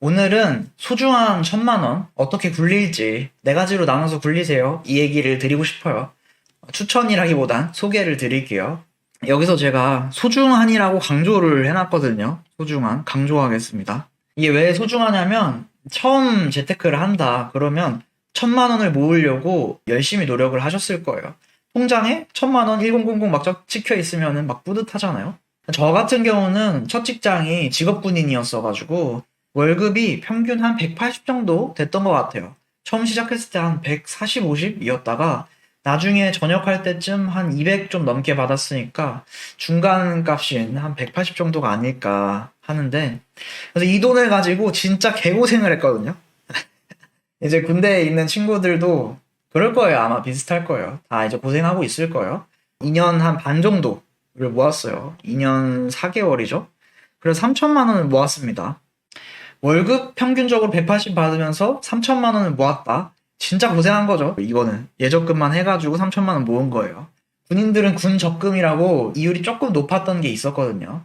오늘은 소중한 1,000만 원 어떻게 굴릴지 네 가지로 나눠서 굴리세요. 이 얘기를 드리고 싶어요. 추천이라기보단 소개를 드릴게요. 여기서 제가 소중한이라고 강조를 해놨거든요. 소중한, 강조하겠습니다. 이게 왜 소중하냐면 처음 재테크를 한다 그러면 1,000만 원을 모으려고 열심히 노력을 하셨을 거예요. 통장에 1,000만 원 1000 막 찍혀 있으면 막 뿌듯하잖아요. 저 같은 경우는 첫 직장이 직업군인이었어가지고 월급이 평균 한 180 정도 됐던 것 같아요. 처음 시작했을 때 한 140, 50이었다가 나중에 전역할 때쯤 한 200 좀 넘게 받았으니까 중간 값인 한 180 정도가 아닐까 하는데, 그래서 이 돈을 가지고 진짜 개고생을 했거든요. 이제 군대에 있는 친구들도 그럴 거예요. 아마 비슷할 거예요. 다 이제 고생하고 있을 거예요. 2년 한 반 정도를 모았어요. 2년 4개월이죠. 그래서 3,000만 원을 모았습니다. 월급 평균적으로 180 받으면서 3,000만 원을 모았다. 진짜 고생한 거죠. 이거는 예적금만 해가지고 3,000만 원 모은 거예요. 군인들은 군 적금이라고 이율이 조금 높았던 게 있었거든요.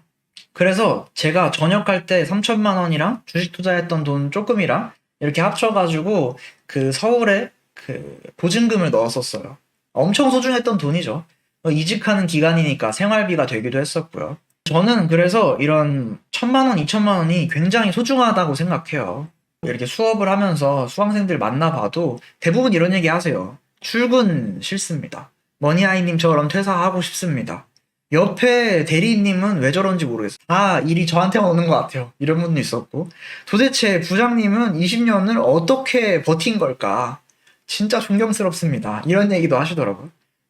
그래서 제가 전역할 때 3,000만 원이랑 주식 투자했던 돈 조금이랑 이렇게 합쳐가지고 그 서울에 그 보증금을 넣었었어요. 엄청 소중했던 돈이죠. 이직하는 기간이니까 생활비가 되기도 했었고요. 저는 그래서 이런 1,000만 원, 2,000만 원이 굉장히 소중하다고 생각해요. 이렇게 수업을 하면서 수강생들 만나봐도 대부분 이런 얘기 하세요. 출근 싫습니다. 머니아이님처럼 퇴사하고 싶습니다. 옆에 대리님은 왜 저런지 모르겠어요. 아, 일이 저한테만 오는 것 같아요. 이런 분도 있었고. 도대체 부장님은 20년을 어떻게 버틴 걸까? 진짜 존경스럽습니다. 이런 얘기도 하시더라고요.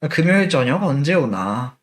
금요일 저녁 언제 오나?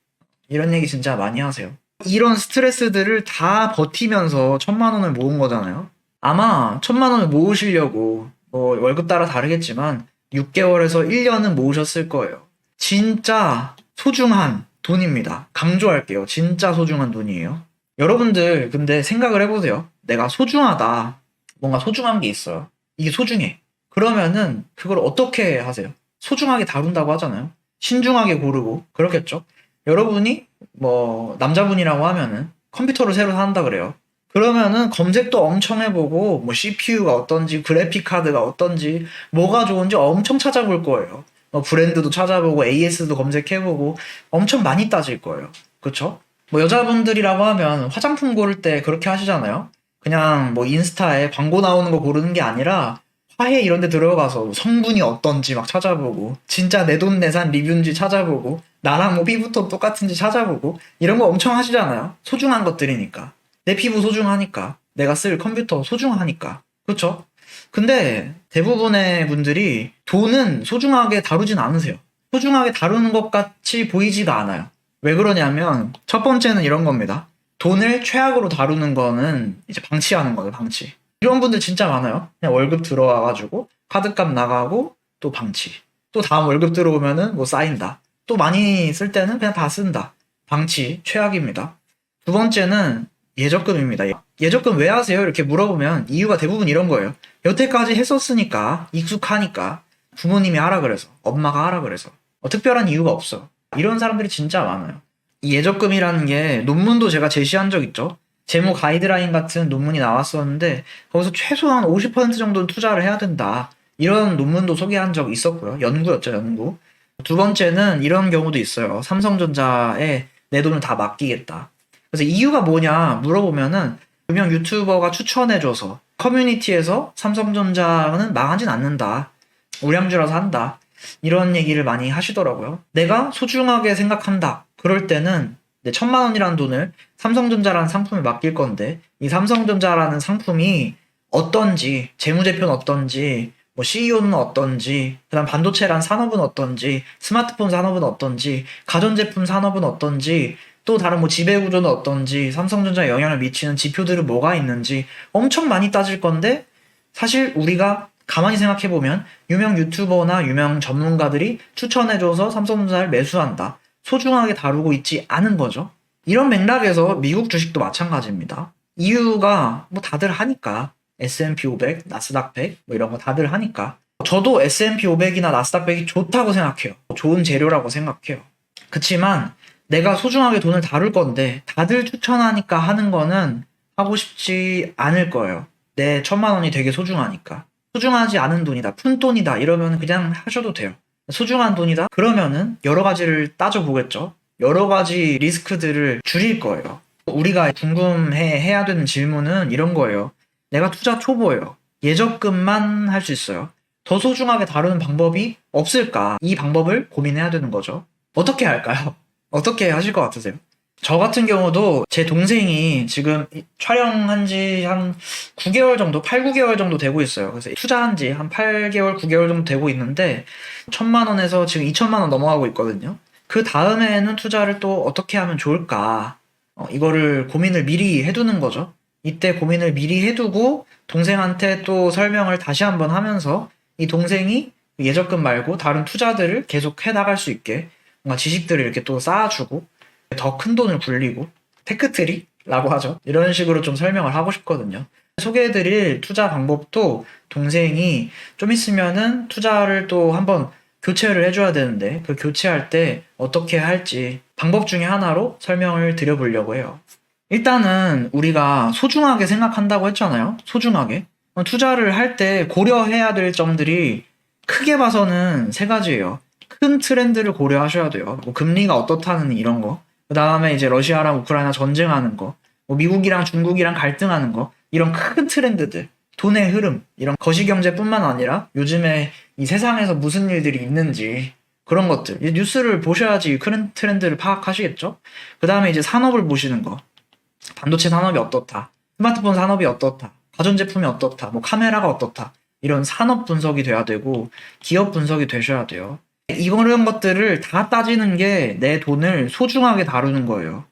이런 얘기 진짜 많이 하세요. 이런 스트레스들을 다 버티면서 1,000만 원을 모은 거잖아요. 아마 1,000만 원을 모으시려고 뭐 월급 따라 다르겠지만 6개월에서 1년은 모으셨을 거예요. 진짜 소중한 돈입니다. 강조할게요. 진짜 소중한 돈이에요. 여러분들 근데 생각을 해보세요. 내가 소중하다. 뭔가 소중한 게 있어요. 이게 소중해. 그러면은 그걸 어떻게 하세요? 소중하게 다룬다고 하잖아요. 신중하게 고르고 그렇겠죠. 여러분이 뭐 남자분이라고 하면은 컴퓨터를 새로 산다 그래요. 그러면은 검색도 엄청 해보고 뭐 CPU가 어떤지, 그래픽 카드가 어떤지, 뭐가 좋은지 엄청 찾아볼 거예요. 뭐 브랜드도 찾아보고 AS도 검색해보고 엄청 많이 따질 거예요. 그쵸? 뭐 여자분들이라고 하면 화장품 고를 때 그렇게 하시잖아요. 그냥 뭐 인스타에 광고 나오는 거 고르는 게 아니라 화해 이런 데 들어가서 성분이 어떤지 막 찾아보고 진짜 내돈내산 리뷰인지 찾아보고 나랑 뭐 피부톤 똑같은지 찾아보고 이런 거 엄청 하시잖아요. 소중한 것들이니까. 내 피부 소중하니까. 내가 쓸 컴퓨터 소중하니까. 그쵸? 근데 대부분의 분들이 돈은 소중하게 다루진 않으세요. 소중하게 다루는 것 같이 보이지가 않아요. 왜 그러냐면 첫 번째는 이런 겁니다. 돈을 최악으로 다루는 거는 이제 방치하는 거예요, 방치. 이런 분들 진짜 많아요. 그냥 월급 들어와가지고 카드값 나가고 또 방치. 또 다음 월급 들어오면은 뭐 쌓인다. 또 많이 쓸 때는 그냥 다 쓴다. 방치 최악입니다. 두 번째는 예적금입니다. 예적금 왜 하세요? 이렇게 물어보면 이유가 대부분 이런 거예요. 여태까지 했었으니까 익숙하니까 부모님이 하라 그래서 엄마가 하라 그래서 특별한 이유가 없어. 이런 사람들이 진짜 많아요. 이 예적금이라는 게 논문도 제가 제시한 적 있죠. 재무 가이드라인 같은 논문이 나왔었는데 거기서 최소한 50% 정도는 투자를 해야 된다. 이런 논문도 소개한 적 있었고요. 연구였죠, 연구. 두 번째는 이런 경우도 있어요. 삼성전자에 내 돈을 다 맡기겠다. 그래서 이유가 뭐냐 물어보면은 유명 유튜버가 추천해줘서 커뮤니티에서 삼성전자는 망하진 않는다. 우량주라서 한다. 이런 얘기를 많이 하시더라고요. 내가 소중하게 생각한다. 그럴 때는 1,000만 원이라는 돈을 삼성전자라는 상품에 맡길 건데 이 삼성전자라는 상품이 어떤지, 재무제표는 어떤지, 뭐 CEO는 어떤지, 그다음 반도체란 산업은 어떤지, 스마트폰 산업은 어떤지, 가전제품 산업은 어떤지, 또 다른 뭐 지배구조는 어떤지, 삼성전자에 영향을 미치는 지표들은 뭐가 있는지 엄청 많이 따질 건데 사실 우리가 가만히 생각해보면 유명 유튜버나 유명 전문가들이 추천해줘서 삼성전자를 매수한다. 소중하게 다루고 있지 않은 거죠. 이런 맥락에서 미국 주식도 마찬가지입니다. 이유가 뭐 다들 하니까 S&P 500, 나스닥 100 뭐 이런 거 다들 하니까 저도 S&P 500이나 나스닥 100이 좋다고 생각해요. 좋은 재료라고 생각해요. 그치만 내가 소중하게 돈을 다룰 건데 다들 추천하니까 하는 거는 하고 싶지 않을 거예요. 내 1,000만 원이 되게 소중하니까. 소중하지 않은 돈이다, 푼돈이다 이러면 그냥 하셔도 돼요. 소중한 돈이다? 그러면은 여러 가지를 따져보겠죠. 여러 가지 리스크들을 줄일 거예요. 우리가 궁금해야 되는 질문은 이런 거예요. 내가 투자 초보예요. 예적금만 할 수 있어요. 더 소중하게 다루는 방법이 없을까? 이 방법을 고민해야 되는 거죠. 어떻게 할까요? 어떻게 하실 것 같으세요? 저 같은 경우도 제 동생이 지금 촬영한 지 한 9개월 정도, 8, 9개월 정도 되고 있어요. 그래서 투자한 지 한 8개월, 9개월 정도 되고 있는데 1,000만 원에서 지금 2,000만 원 넘어가고 있거든요. 그 다음에는 투자를 또 어떻게 하면 좋을까? 이거를 고민을 미리 해두는 거죠. 이때 고민을 미리 해두고 동생한테 또 설명을 다시 한번 하면서 이 동생이 예적금 말고 다른 투자들을 계속 해 나갈 수 있게 뭔가 지식들을 이렇게 또 쌓아주고 더 큰 돈을 굴리고 테크트리라고 하죠. 이런 식으로 좀 설명을 하고 싶거든요. 소개해드릴 투자 방법도 동생이 좀 있으면은 투자를 또 한번 교체를 해줘야 되는데 그 교체할 때 어떻게 할지 방법 중에 하나로 설명을 드려보려고 해요. 일단은 우리가 소중하게 생각한다고 했잖아요. 소중하게. 투자를 할 때 고려해야 될 점들이 크게 봐서는 세 가지예요. 큰 트렌드를 고려하셔야 돼요. 뭐 금리가 어떻다는 이런 거. 그 다음에 이제 러시아랑 우크라이나 전쟁하는 거. 뭐 미국이랑 중국이랑 갈등하는 거. 이런 큰 트렌드들. 돈의 흐름. 이런 거시경제뿐만 아니라 요즘에 이 세상에서 무슨 일들이 있는지 그런 것들. 뉴스를 보셔야지 큰 트렌드를 파악하시겠죠? 그 다음에 이제 산업을 보시는 거. 반도체 산업이 어떻다. 스마트폰 산업이 어떻다. 가전제품이 어떻다. 뭐 카메라가 어떻다. 이런 산업 분석이 돼야 되고 기업 분석이 되셔야 돼요. 이런 것들을 다 따지는 게 내 돈을 소중하게 다루는 거예요.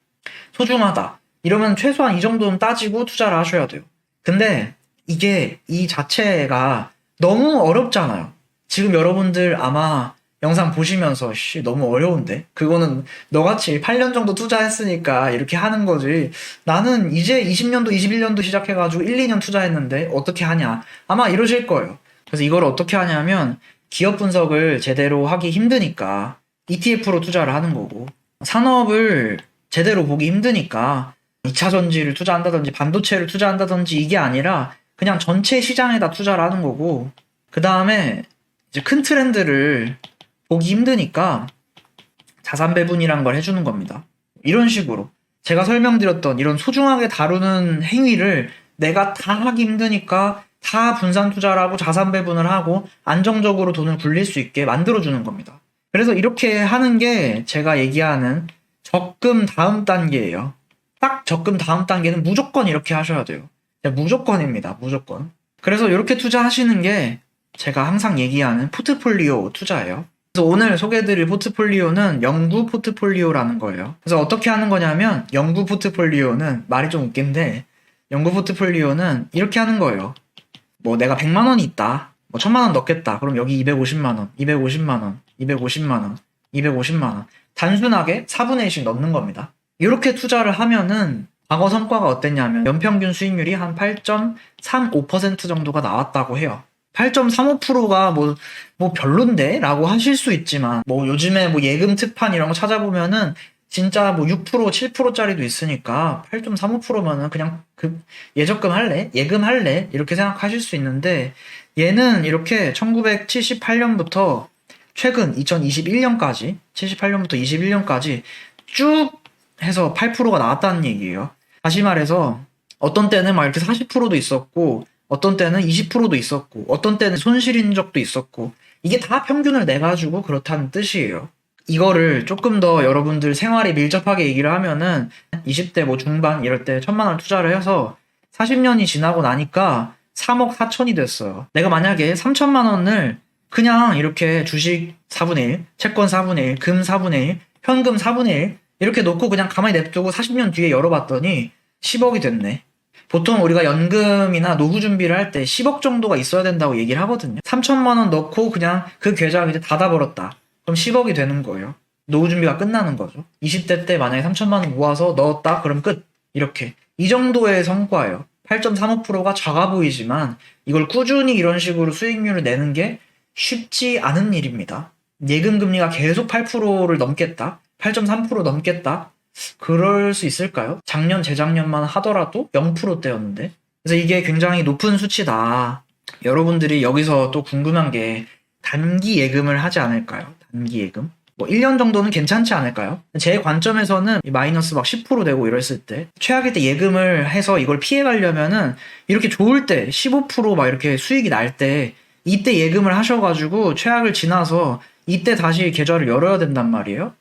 소중하다. 이러면 최소한 이 정도는 따지고 투자를 하셔야 돼요. 근데 이게 이 자체가 너무 어렵잖아요. 지금 여러분들 아마 영상 보시면서 너무 어려운데? 그거는 너같이 8년 정도 투자했으니까 이렇게 하는 거지. 나는 이제 20년도, 21년도 시작해가지고 1, 2년 투자했는데 어떻게 하냐. 아마 이러실 거예요. 그래서 이걸 어떻게 하냐면 기업 분석을 제대로 하기 힘드니까 ETF로 투자를 하는 거고 산업을 제대로 보기 힘드니까 2차 전지를 투자한다든지 반도체를 투자한다든지 이게 아니라 그냥 전체 시장에다 투자를 하는 거고 그 다음에 이제 큰 트렌드를 보기 힘드니까 자산 배분이란 걸 해주는 겁니다. 이런 식으로 제가 설명드렸던 이런 소중하게 다루는 행위를 내가 다 하기 힘드니까 다 분산 투자를 하고 자산 배분을 하고 안정적으로 돈을 굴릴 수 있게 만들어주는 겁니다. 그래서 이렇게 하는 게 제가 얘기하는 적금 다음 단계예요. 딱 적금 다음 단계는 무조건 이렇게 하셔야 돼요. 무조건입니다. 무조건. 그래서 이렇게 투자하시는 게 제가 항상 얘기하는 포트폴리오 투자예요. 그래서 오늘 소개해드릴 포트폴리오는 영구 포트폴리오라는 거예요. 그래서 어떻게 하는 거냐면 영구 포트폴리오는 말이 좀 웃긴데 영구 포트폴리오는 이렇게 하는 거예요. 뭐 내가 100만 원이 있다. 뭐 1,000만 원 넣겠다. 그럼 여기 250만 원, 250만 원, 250만 원, 250만 원. 단순하게 4분의 1씩 넣는 겁니다. 이렇게 투자를 하면은 과거 성과가 어땠냐면 연평균 수익률이 한 8.35% 정도가 나왔다고 해요. 8.35%가 뭐 별론데? 라고 하실 수 있지만 뭐 요즘에 뭐 예금 특판 이런 거 찾아보면은 진짜 뭐 6%, 7%짜리도 있으니까 8.35%면은 그냥 그 예적금 할래? 예금 할래? 이렇게 생각하실 수 있는데 얘는 이렇게 1978년부터 최근 2021년까지 78년부터 21년까지 쭉 해서 8%가 나왔다는 얘기예요. 다시 말해서 어떤 때는 막 이렇게 40%도 있었고 어떤 때는 20%도 있었고 어떤 때는 손실인 적도 있었고 이게 다 평균을 내가지고 그렇다는 뜻이에요. 이거를 조금 더 여러분들 생활에 밀접하게 얘기를 하면은 20대 뭐 중반 이럴 때 1,000만 원 투자를 해서 40년이 지나고 나니까 3억 4천이 됐어요. 내가 만약에 3천만 원을 그냥 이렇게 주식 4분의 1, 채권 4분의 1, 금 4분의 1, 현금 4분의 1 이렇게 놓고 그냥 가만히 냅두고 40년 뒤에 열어봤더니 10억이 됐네. 보통 우리가 연금이나 노후 준비를 할 때 10억 정도가 있어야 된다고 얘기를 하거든요. 3천만 원 넣고 그냥 그 계좌를 이제 닫아버렸다. 그럼 10억이 되는 거예요. 노후 준비가 끝나는 거죠. 20대 때 만약에 3천만 원 모아서 넣었다? 그럼 끝. 이렇게. 이 정도의 성과예요. 8.35%가 작아 보이지만 이걸 꾸준히 이런 식으로 수익률을 내는 게 쉽지 않은 일입니다. 예금 금리가 계속 8%를 넘겠다? 8.3% 넘겠다? 그럴 수 있을까요? 작년, 재작년만 하더라도 0%대였는데 그래서 이게 굉장히 높은 수치다. 여러분들이 여기서 또 궁금한 게 단기 예금을 하지 않을까요? 단기 예금? 뭐 1년 정도는 괜찮지 않을까요? 제 관점에서는 마이너스 막 10% 되고 이랬을 때 최악일 때 예금을 해서 이걸 피해 가려면은 이렇게 좋을 때 15% 막 이렇게 수익이 날 때 이때 예금을 하셔가지고 최악을 지나서 이때 다시 계좌를 열어야 된단 말이에요.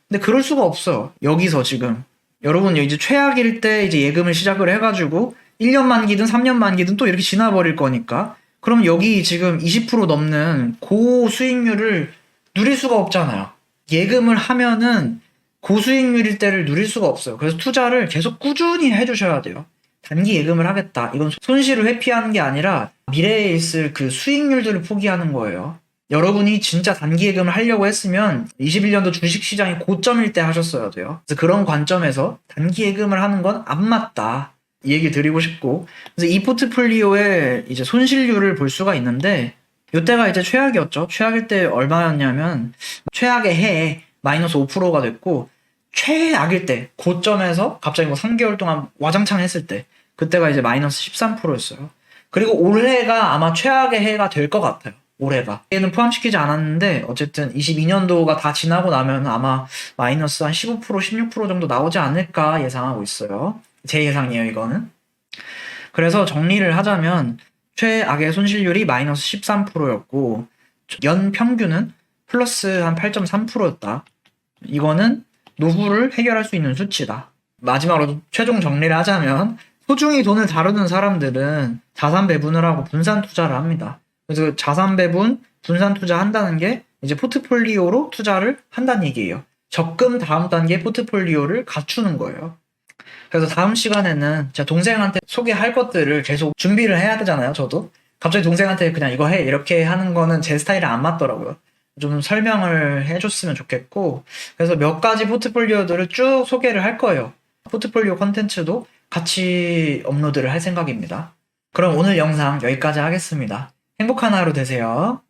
근데 그럴 수가 없어요. 여기서 지금 여러분이 이제 최악일 때 이제 예금을 시작을 해가지고 1년 만기든 3년 만기든 또 이렇게 지나버릴 거니까 그럼 여기 지금 20% 넘는 고수익률을 누릴 수가 없잖아요. 예금을 하면은 고수익률일 때를 누릴 수가 없어요. 그래서 투자를 계속 꾸준히 해주셔야 돼요. 단기 예금을 하겠다. 이건 손실을 회피하는 게 아니라 미래에 있을 그 수익률들을 포기하는 거예요. 여러분이 진짜 단기 예금을 하려고 했으면 21년도 주식시장이 고점일 때 하셨어야 돼요. 그래서 그런 관점에서 단기 예금을 하는 건 안 맞다. 이 얘기 드리고 싶고. 그래서 이 포트폴리오의 이제 손실률을 볼 수가 있는데, 이때가 이제 최악이었죠. 최악일 때 얼마였냐면, 최악의 해에 마이너스 5%가 됐고, 최악일 때, 고점에서 갑자기 뭐 3개월 동안 와장창 했을 때, 그때가 이제 마이너스 13%였어요. 그리고 올해가 아마 최악의 해가 될 것 같아요. 올해가. 얘는 포함시키지 않았는데 어쨌든 22년도가 다 지나고 나면 아마 마이너스 한 15%, 16% 정도 나오지 않을까 예상하고 있어요. 제 예상이에요, 이거는. 그래서 정리를 하자면 최악의 손실률이 마이너스 13%였고 연 평균은 플러스 한 8.3%였다. 이거는 노후를 해결할 수 있는 수치다. 마지막으로 최종 정리를 하자면 소중히 돈을 다루는 사람들은 자산 배분을 하고 분산 투자를 합니다. 그래서 자산 배분, 분산 투자 한다는 게 이제 포트폴리오로 투자를 한다는 얘기예요. 적금 다음 단계 포트폴리오를 갖추는 거예요. 그래서 다음 시간에는 제가 동생한테 소개할 것들을 계속 준비를 해야 되잖아요, 저도. 갑자기 동생한테 그냥 이거 해, 이렇게 하는 거는 제 스타일에 안 맞더라고요. 좀 설명을 해줬으면 좋겠고, 그래서 몇 가지 포트폴리오들을 쭉 소개를 할 거예요. 포트폴리오 컨텐츠도 같이 업로드를 할 생각입니다. 그럼 오늘 영상 여기까지 하겠습니다. 행복한 하루 되세요.